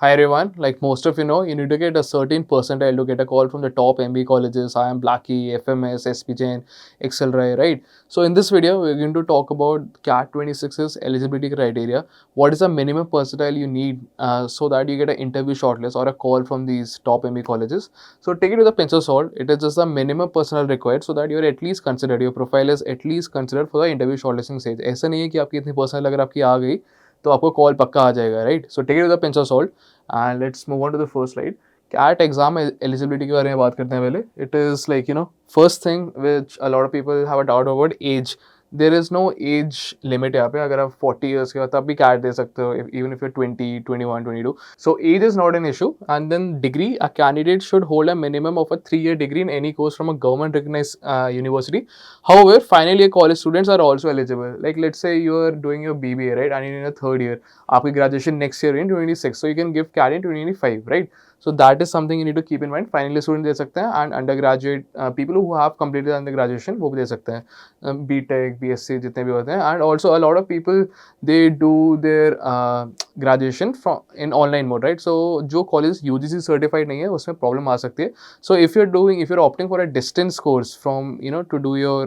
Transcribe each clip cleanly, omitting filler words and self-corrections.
Hi everyone, like most of you know, you need to get a certain percentile to get a call from the top MBA colleges. I am Blackie, FMS, SP Jain, Excelrai, right? So in this video, we're going to talk about CAT 26's eligibility criteria. What is the minimum percentile you need so that you get an interview shortlist or a call from these top MBA colleges? So take it with a pinch of salt. It is just the minimum percentile required so that you're at least considered, your profile is at least considered for the interview shortlisting stage. ऐसा नहीं है कि आपकी इतनी percentile अगर आपकी आ गई तो आपको कॉल पक्का आ जाएगा, right? So take it with a pinch of salt and let's move on to the first slide. CAT exam eligibility के बारे में बात करते हैं पहले. It is like first thing which a lot of people have a doubt about age. There is no age limit यहाँ पे. अगर आप 40 ईयर्स के हो तब भी कैट दे सकते हो, even if you 20, 21, 22. So age is not an issue. And then degree, a candidate should hold a minimum of a 3-year degree in any course from a government recognise university. However, final year college students are also eligible. Like let's say you are doing your BBA, right, and you're in a third year. आपकी graduation next year in 2026, so you can give CAT in 2025, right? So that is something you need to keep in mind. Final year student दे सकते हैं and undergraduate people who have completed under graduation वो भी दे सकते हैं. BTech, BSc जितने भी होते हैं. And also a lot of people they do their graduation from in online mode, right? So जो colleges UGC certified नहीं है उसमें problem आ सकती है. So if you're opting for a distance course from to do your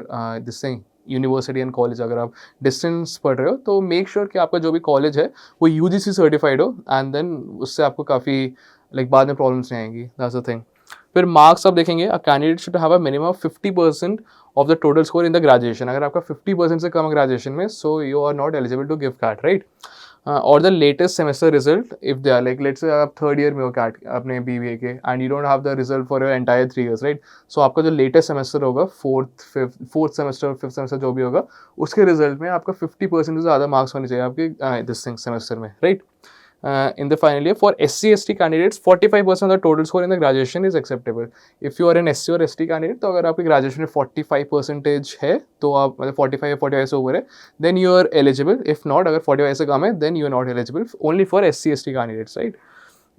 this thing university and college, अगर आप distance पढ़ रहे हो तो मेक श्योर कि आपका जो भी कॉलेज है वो यूजीसी सर्टिफाइड हो. एंड देन उससे आपको काफ़ी लाइक बाद में प्रॉब्लम्स नहीं आएंगी. That's the thing. फिर मार्क्स आप देखेंगे, a candidate should have a minimum of 50% of the total score in the graduation. अगर आपका 50% से कम ग्रेजुएशन में, so you are not eligible to give CAT, right? और the latest semester result if they are like let's say आप third year में हो cat अपने बीबीए के end you don't have the result for your entire 3 years, right? So आपका जो latest semester होगा, fourth semester, fifth semester जो भी होगा, उसके रिजल्ट में आपका 50% से ज़्यादा मार्क्स होने चाहिए आपके दिस थिंग सेमेस्टर में, right? In the final year, for SC/ST candidates, 45% of the total score in the graduation is acceptable. If you are an SC or ST candidate, तो अगर आपकी graduation में 45% है, तो आप मतलब 45 या 45 से ऊपर है, then you are eligible. If not, अगर 45 से कम है, then you are not eligible. Only for SC/ST candidates, right?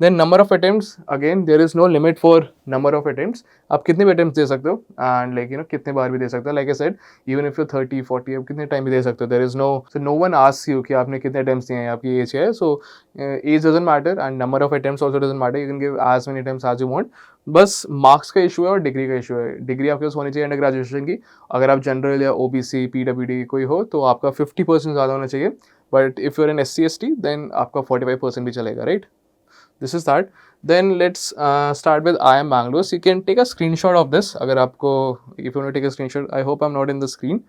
Then number of attempts, again there is no limit for number of attempts. आप कितने भी attempts दे सकते हो and like कितने बार भी दे सकते हो. Like I said, even if you're 30, 40, आप कितने टाइम भी दे सकते हो. There is no one asks you कि आपने कितने attempts दिए हैं, आपकी age क्या है. So age doesn't matter and number of attempts also doesn't matter. You can give as many attempts as you want. बस मार्क्स का इशू है और डिग्री का इशू है. डिग्री आपके पास होनी चाहिए अंडर ग्रेजुएशन की. अगर आप जनरल या OBC, PWD कोई हो तो आपका 50% ज़्यादा होना चाहिए. But if you are an SC/ST then आपका 45% भी चलेगा, right? This is that. Then let's start with IIM Bangalore. So you can take a screenshot of this. अगर आपको, if you want to take a screenshot, I hope I'm not in the screen.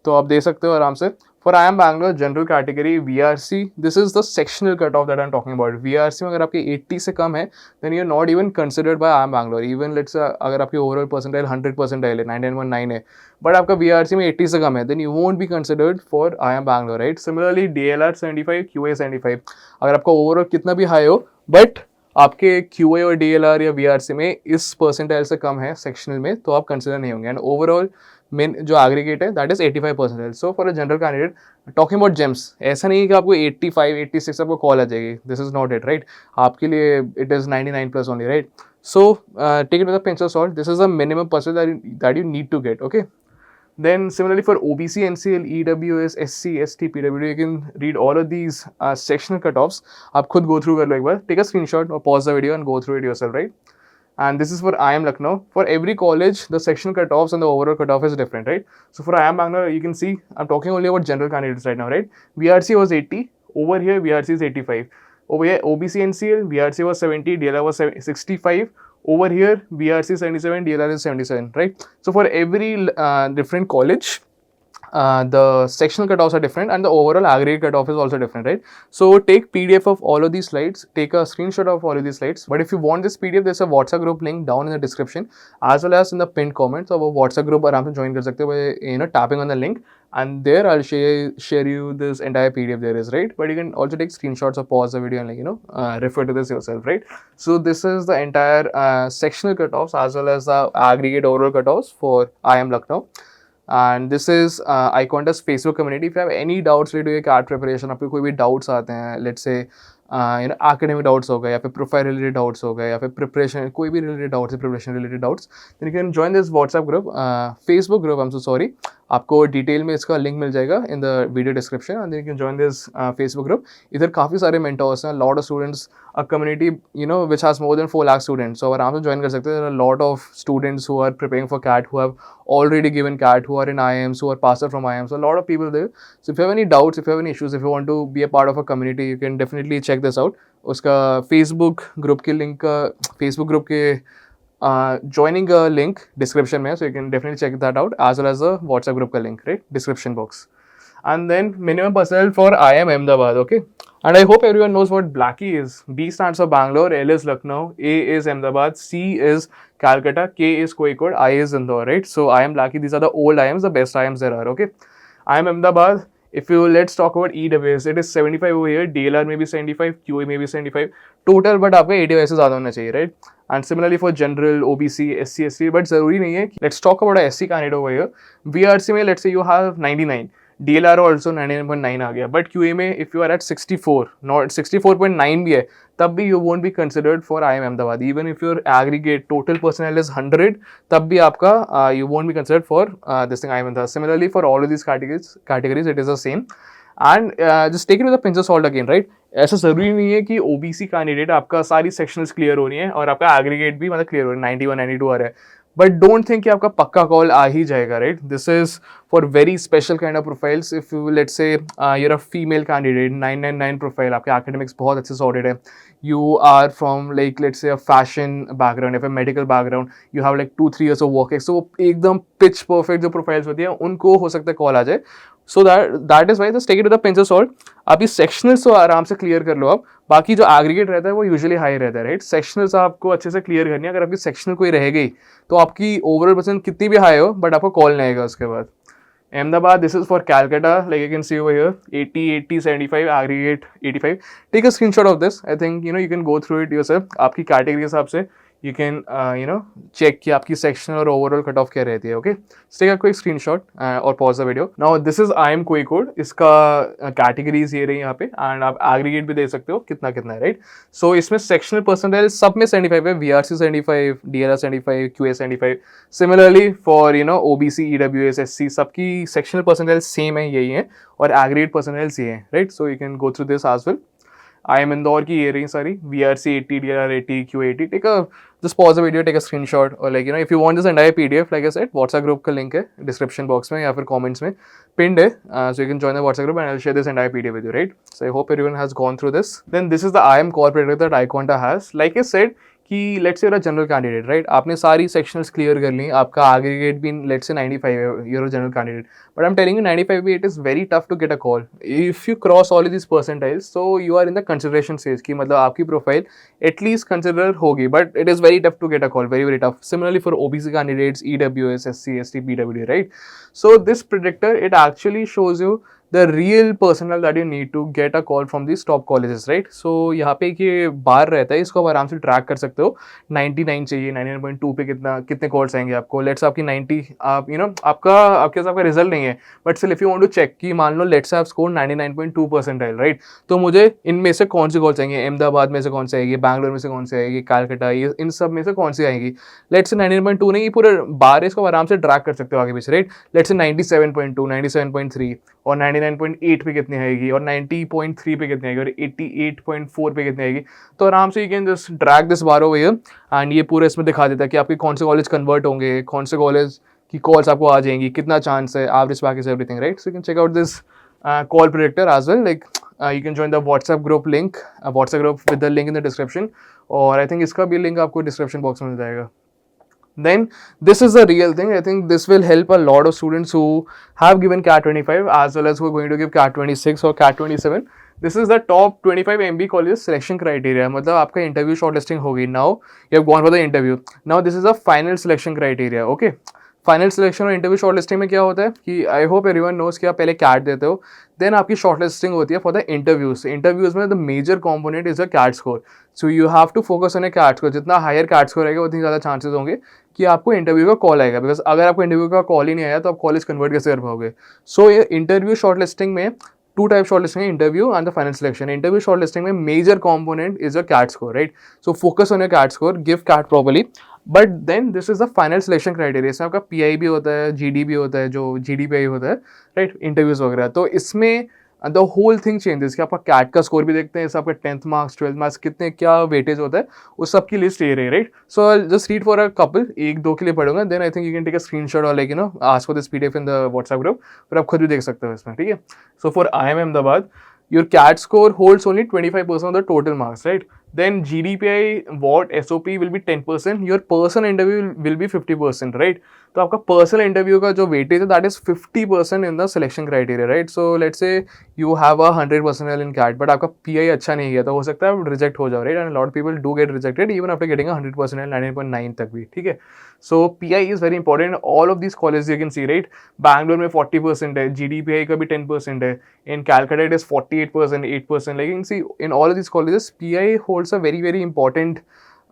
तो आप दे सकते हो आराम से. For IIM Bangalore general category VRC, this is the sectional cutoff that I'm talking about. VRC में अगर आपके 80 से कम है, then you're not even considered by IIM Bangalore. Even let's say अगर आपकी overall percentile 100 percentile है, 99.9 है, but आपका VRC में 80 से कम है, then you won't be considered for IIM Bangalore, right? Similarly DLR 75, QA 75. अगर आपका overall कितना भी high हो, बट आपके QA और DLR या VRC में इस परसेंटाइल से कम है सेक्शनल में, तो आप कंसिडर नहीं होंगे. एंड ओवरऑल मेन जो एग्रीगेट है that is 85 percentile. So for a general candidate talking about James, ऐसा नहीं है कि आपको 85, 86 आपको कॉल आ जाएगी. This is not it, right? आपके लिए it is 99+ only, right? So take it with a pinch of salt. This is the minimum percentile that you need to get, okay? Then similarly for OBC, NCL, EWS, SC, ST, PWD, you can read all of these sectional cutoffs. आप खुद go through कर लो एक बार. Take a screenshot or pause the video and go through it yourself, right? And this is for IIM Lucknow. For every college, the sectional cutoffs and the overall cutoff is different, right? So for IIM Bangalore, you can see I'm talking only about general candidates right now, right? VRC was 80. Over here, VRC is 85. Over here, OBC, NCL, VRC was 70, DLR was 65. Over here, VRC 77, DLR is 77, right? So for every different college, the sectional cutoffs are different and the overall aggregate cutoff is also different, right? So take PDF of all of these slides, take a screenshot of all of these slides. But if you want this PDF, there's a WhatsApp group link down in the description as well as in the pinned comment. So वो WhatsApp group आराम से join कर सकते हो by tapping on the link. And there I'll share you this entire PDF there is, right? But you can also take screenshots or pause the video and refer to this yourself, right? So this is the entire sectional cutoffs as well as the aggregate overall cutoffs for IIM Lucknow. And this is iContest Facebook community. If you have any doubts related to your CAT preparation, आपको कोई भी doubts आते हैं, let's say academic doubts हो गए या फिर profile related doubts हो गए या फिर प्रिपरेशन कोई भी रिलेटेड डाउट्स है, preparation related doubts, then you can join this WhatsApp group, Facebook group. I am so sorry, आपको डिटेल में इसका लिंक मिल जाएगा in the video description. And then you can join this Facebook group. इधर काफ़ी सारे mentors हैं, lot of students a community, you know, which has more than 4 lakh students. So आराम से join कर सकते हैं. There are a lot of students who are preparing for CAT, who have already given CAT, who are in IIMs, who are passed out from IIMs. So a lot of people there. So if you have any doubts, if you have any issues, if you want to be a part of a community, you can definitely check this out. उसका Facebook group के link का Facebook group के joining a link description में, so you can definitely check that out, as well as the WhatsApp group का link, right, description box. And then minimum personnel for IIM Ahmedabad, okay. And I hope everyone knows what Blackie is. B stands for Bangalore, L is Lucknow, A is Ahmedabad, C is Calcutta, K is Kozhikode, I is Indore, right? So IIM Blackie, these are the old IIMs, the best IIMs there are, okay. IIM Ahmedabad, if you, let's talk about EWS, it is 75 over here, DLR may be 75, QA may be 75, total, but आपका 80 वैसे ज़्यादा होना चाहिए, right? And similarly for general, OBC, SC, ST, but ज़रूरी नहीं है. Let's talk about a SC candidate over here. VRC में let's say you have 99, DLR also 99.9 आ गया, but QA में if you are at 64, not 64.9 भी है, तब भी you won't be considered for IIM Ahmedabad. Even if your aggregate total personnel is 100, तब भी आपका you won't be considered for this thing IIM Ahmedabad. Similarly for all of these categories it is the same. And just take it with a pinch of salt again, right? ऐसा ज़रूरी नहीं है कि OBC candidate आपका सारी सेक्शनल्स clear हो रही है और आपका एग्रीगेट भी मतलब क्लियर हो रहा है, 91, 92 आ रहा है. बट डोंट थिंक कि आपका पक्का कॉल आ ही जाएगा, right? This is for very special kind of profiles. If you let's say you're a female candidate, 999 profile, आपके एकेडमिक्स बहुत अच्छे सॉर्टेड है, you are from like let's say a fashion background, if a medical background, you have like 2-3 years of work experience, so एकदम pitch perfect जो profiles होती हैं उनको हो सकता है कॉल आ जाए. So that is why just take it with a pinch of salt. आप ये sectionals तो आराम से क्लियर कर लो आप, बाकी जो aggregate रहता है वो यूजुअली हाई रहता है, राइट? सेक्शनल्स आपको अच्छे से क्लियर करनी है. अगर आपकी सेक्शनल कोई रह गई तो आपकी ओवरऑल परसेंट कितनी भी हाई हो बट आपको कॉल नहीं आएगा उसके बाद. Ahmedabad, this is for Calcutta, like you can see over here, 80, 80, 75, aggregate 85. Take a screenshot of this. I think, you can go through it yourself. आपकी category के हिसाब से you can, check कि आपकी sectional और overall cutoff क्या रहती है, okay? So take a quick screenshot और pause the video. Now, this is IIM Kozhikode. इसका categories ये रही यहाँ पे, and आप aggregate भी दे सकते हो कितना कितना है, right? So इसमें sectional percentile सब में 75 है, VRC 75, DLR 75, QA 75. Similarly for, OBC, EWS, SC, सबकी sectional percentile same है, यही है, और aggregate percentile ये है, right? So you can go through this as well. IIM Indore की ये रही सारी, VRC 80, DLR 80, QA 80. Just pause the video, take a screenshot, or like, if you want this entire PDF, like I said, WhatsApp group का link है description box में या फिर comments में pinned है, so you can join the WhatsApp group and I'll share this entire PDF with you, right? So I hope everyone has gone through this. Then this is the IIM core predictor that iQuanta has. Like I said, कि let's say general candidate, right? आपने सारी सेक्शनल्स clear कर ली, आपका aggregate भी let's say 95 है, your general candidate, but I am telling you 95 भी it is very tough to get a call. If you cross all this percentiles so you are in the consideration stage की मतलब आपकी profile at least consider होगी, but it is very tough to get a call, very very tough. Similarly for OBC candidates, EWS, SC, ST, PWD, right? So this predictor, it actually shows you the real personnel that you need to get a call from these top colleges, right? So यहाँ पे ये बार रहता है, इसको आप आराम से track कर सकते हो. 99 चाहिए, 99.2 पे कितने कॉल्स आएंगे आपको. लेट्स आपकी 90, आप आपके साथ रिजल्ट नहीं है, but still if you want to check कि मान लो let's have score 99.2 percentile, right? तो मुझे इनमें से कौन सी कॉल्स आएंगे, अहमदाबाद में से कौन सी आएगी, बैंगलोर में से कौन सी आएगी, कैलकाटा, ये इन सब में से कौन सी आएगी. लेट्स से 99.2 नहीं, पूरे बार है, इसको आराम से ट्रैक कर सकते हो आगे पीछे, राइट? लेट्स से 97.2, 97.3 और 99.8 पे कितनी आएगी और 90.3 पे कितनी आएगी और 88.4 पे कितनी आएगी. तो आराम से you can just drag this bar over here and ये पूरे इसमें दिखा देता है कि आपके कौन से कॉलेज कन्वर्ट होंगे, कौन से कॉलेज की कॉल्स आपको आ जाएंगी, कितना चांस है, average package, everything, right? So you can check out this call predictor as well. Like you can join the WhatsApp group link, WhatsApp group with the link in the description, और I think इसका भी link आपको description box में मिल जाएगा. Then this is the real thing. I think this will help a lot of students who have given CAT 25 as well as who are going to give CAT 26 or CAT 27. This is the top 25 MB colleges selection criteria. मतलब आपका interview shortlisting होगी. Now you have gone for the interview. Now this is a final selection criteria. Okay. Final selection और interview short listing में क्या होता है कि I hope everyone knows कि आप पहले कैट देते हो, देन आपकी शॉर्ट लिस्टिंग होती है फॉर द इंटरव्यूज. इंटरव्यूज में the major component is a CAT score. So you have to focus on a CAT score. जितना हायर कैट स्कोर रहेगा उतनी ज़्यादा चांसेस होंगे कि आपको इंटरव्यू का कॉल आएगा. बिकॉज अगर आपको इंटरव्यू का कॉल ही नहीं आया तो आप कॉलेज कन्वर्ट कैसे कर पाओगे. सो ये इंटरव्यू शॉर्ट लिस्टिंग में टू टाइप शॉर्ट लिस्टिंग है, interview and the final selection. Interview short listing में major component is a CAT score, right? So focus on your CAT score, give CAT properly. But then this is the final selection criteria. इसमें आपका PI भी होता है, GD भी होता है, जो GDPI होता है, राइट? इंटरव्यूज वगैरह. तो इसमें and the whole thing changes कि आपका कैट का स्कोर भी देखते हैं, आपका 10th मार्क्स 12th मार्क्स कितने क्या वेटेज होता है, उस सब की लिस्ट ये रही, right. So I just read for a couple, एक दो के लिए पढ़ूंगा, then I think you can take a screenshot और like ask for this PDF in the WhatsApp group, फिर आप खुद भी देख सकते हो इसमें, ठीक है. So for IIM Ahmedabad, your CAT score holds only 25% of the total marks, right? Then GDPI, what SOP will be 10%, your personal interview will be 50%, right? तो आपका पर्सनल इंटरव्यू का जो वेटेज है that is 50% in the selection criteria, right. So let's say you have a 100% in CAT, but आपका PI अच्छा नहीं गया तो हो सकता है रिजेक्ट हो जाओ, right. And lot people do get rejected even after getting 100%, 99.9 तक भी, ठीक है. सो PI is very important. All of this college you can C, right. Bangalore में 40% है, GDPI का भी 10% है, in Calcutta it is 48%, 8%. Like you can see in all of these colleges, PI holds a very very important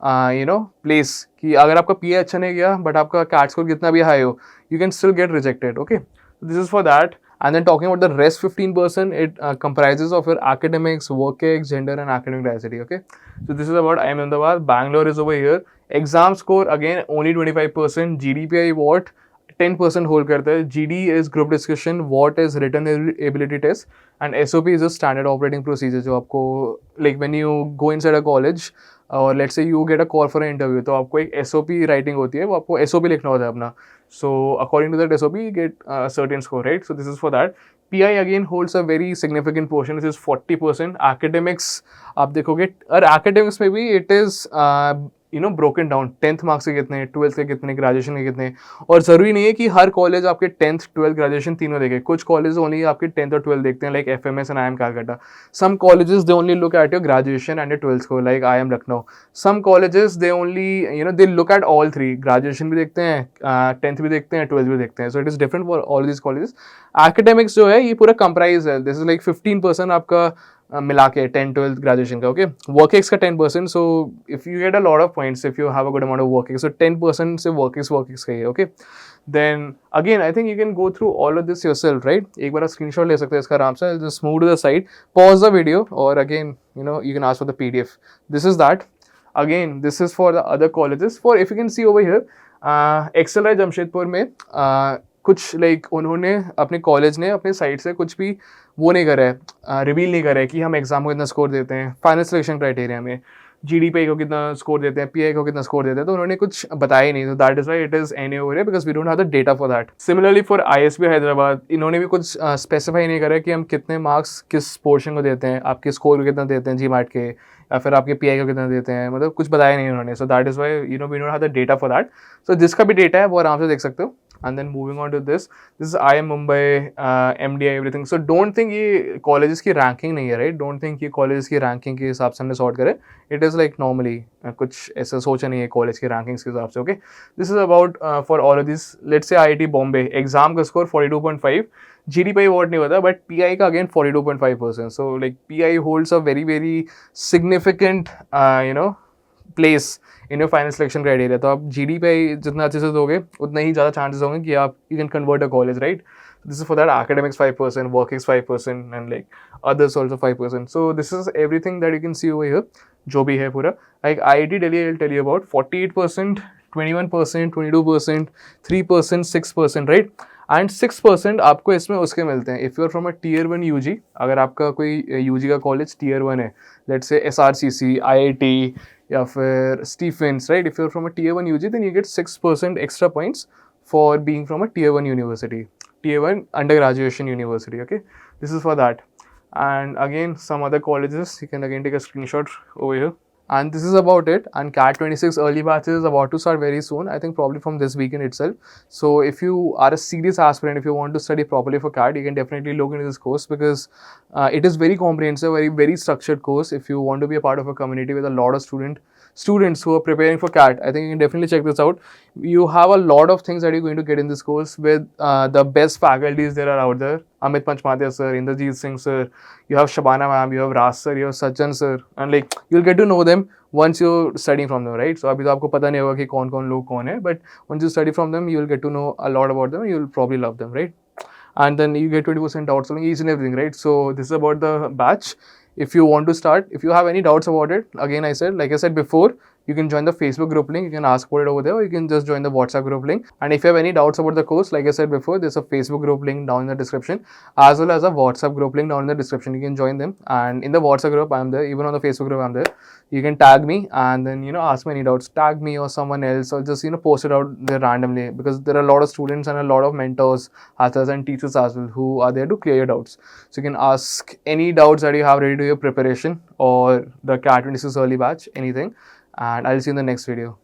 place कि अगर आपका PI अच्छा नहीं गया बट आपका कैट स्कोर कितना भी हाई हो, you can still get rejected. Okay, this is for that. And then talking about the rest 15%, it comprises of your academics, work ethics, gender, and academic diversity. Okay, so this is about IIM Ahmedabad. Bangalore is over here. Exam score again only 25%. GDPI what 10% hold करता है. GD is group discussion. What is written ability test, and SOP is a standard operating procedure जो आपको like when you go inside a college और let's say you get a call for interview, तो आपको एक SOP writing होती है, वो आपको SOP लिखना होता है अपना. So according to that SOP you get a certain score, right? So this is for that. PI again holds a very significant portion, which is 40%. Academics आप देखोगे, और academics में भी it is broken down. 10th marks के कितने, 12th के कितने, graduation के कितने. और ज़रूरी नहीं है कि हर कॉलेज आपके 10th 12th ग्रेजुएशन तीनों देखे. कुछ कॉलेज ओनली आपके 10th और 12th देखते हैं, like FMS and IIM Calcutta. Some colleges they only look at your graduation and your 12th score, like IIM Lucknow. Some colleges they only they look at all three, graduation भी देखते हैं, 10th भी देखते हैं, 12th भी देखते हैं. So it is different for all these colleges. Academics जो है ये पूरा कंप्राइज है. दिस इज लाइक 15% आपका मिला के 10th 12th ग्रेजुएशन का. ओके, वर्क एक्स का 10%. So if you get a lot of points, if you have a good amount of work ex, so 10% से वर्क एक्स का ही है. Okay, then again I think you can go through all of this yourself, right. एक बार screenshot ले सकते हैं इसका आराम से. Just move to the side, pause the video, और again you can ask for the PDF. This is that. Again, this is for the other colleges. For if you can see over here, XLI Jamshedpur में कुछ like उन्होंने अपने college ने अपने side से कुछ भी वो नहीं करा है, रिवील नहीं करा है कि हम एग्जाम को कितना स्कोर देते हैं, फाइनल सिलेक्शन क्राइटेरिया में GDPI को कितना स्कोर देते हैं, PI को कितना स्कोर देते हैं, तो उन्होंने कुछ बताया ही नहीं. तो that is why it is NA over here, because we don't have the data for that. Similarly for ISB Hyderabad, इन्होंने भी कुछ स्पेसिफाई नहीं करा है कि हम कितने मार्क्स किस पोर्शन को देते हैं, आपके स्कोर को कितना देते हैं GMAT के, या फिर आपके PI को कितना देते हैं, मतलब कुछ बताया नहीं उन्होंने. So that is why we don't have the data for that. So जिसका भी डेटा है वो आराम से देख सकते हो. And then moving on to this is IIM Mumbai, MDI, everything. So don't think ये colleges की ranking नहीं है, right? Don't think ये colleges की ranking के हिसाब से हमने sort करे. It is like normally कुछ ऐसा सोचा नहीं है college की rankings के हिसाब से. Okay, this is about for all of these. Let's say IIT Bombay exam का score 42.5. GDPI award नहीं होता, but PI का again 42.5%. So like PI holds a very very significant place in your final selection criteria. तो आप GDPI जितना अच्छे से दोगे उतना ही ज़्यादा चांसेस होंगे कि आप you can convert a college, right. This is for that academics 5%, work ex 5%, and like others also 5%. So this is everything that you can see over here जो भी है पूरा. Like IIT Delhi I will tell you about 48%, 21%, 22%, 3%, 6%, right. And 6% आपको इसमें उसके मिलते हैं if you are from a Tier 1 UG. अगर आपका कोई UG का कॉलेज Tier 1 है, लेट्स से SRCC, IIT या फिर Stephens, right? If you're from a Tier 1 UG, then you get 6% extra points for being from a Tier 1 university, Tier 1 undergraduation university. Okay, this is for that. And again, some other colleges, you can again take a screenshot over here. And this is about it. And CAT 26 early batches is about to start very soon. I think probably from this weekend itself. So if you are a serious aspirant, if you want to study properly for CAT, you can definitely look into this course, because it is very comprehensive, very structured course. If you want to be a part of a community with a lot of students who are preparing for CAT, I think you can definitely check this out. You have a lot of things that you're going to get in this course with the best faculties there are out there. Amit Panchmatia sir, Inderjeet Singh sir, you have Shabana ma'am, you have Ras sir, you have Sajjan sir, and like you'll get to know them once you're studying from them, right? So अभी तो आपको पता नहीं होगा कि कौन लोग कौन है, but once you study from them, you'll get to know a lot about them, you'll probably love them, right? And then you get 20% outsourcing each and everything, right? So this is about the batch. If you want to start, if you have any doubts about it, again like I said before, you can join the Facebook group link, you can ask for it over there, or you can just join the WhatsApp group link. And if you have any doubts about the course, like I said before, there's a Facebook group link down in the description, as well as a WhatsApp group link down in the description. You can join them, and in the WhatsApp group I'm there, even on the Facebook group I'm there. You can tag me and then ask me any doubts, tag me or someone else, or just post it out there randomly, because there are a lot of students and a lot of mentors as well and teachers as well who are there to clear your doubts. So you can ask any doubts that you have related to your preparation or the CAT 26 early batch, anything. And I'll see you in the next video.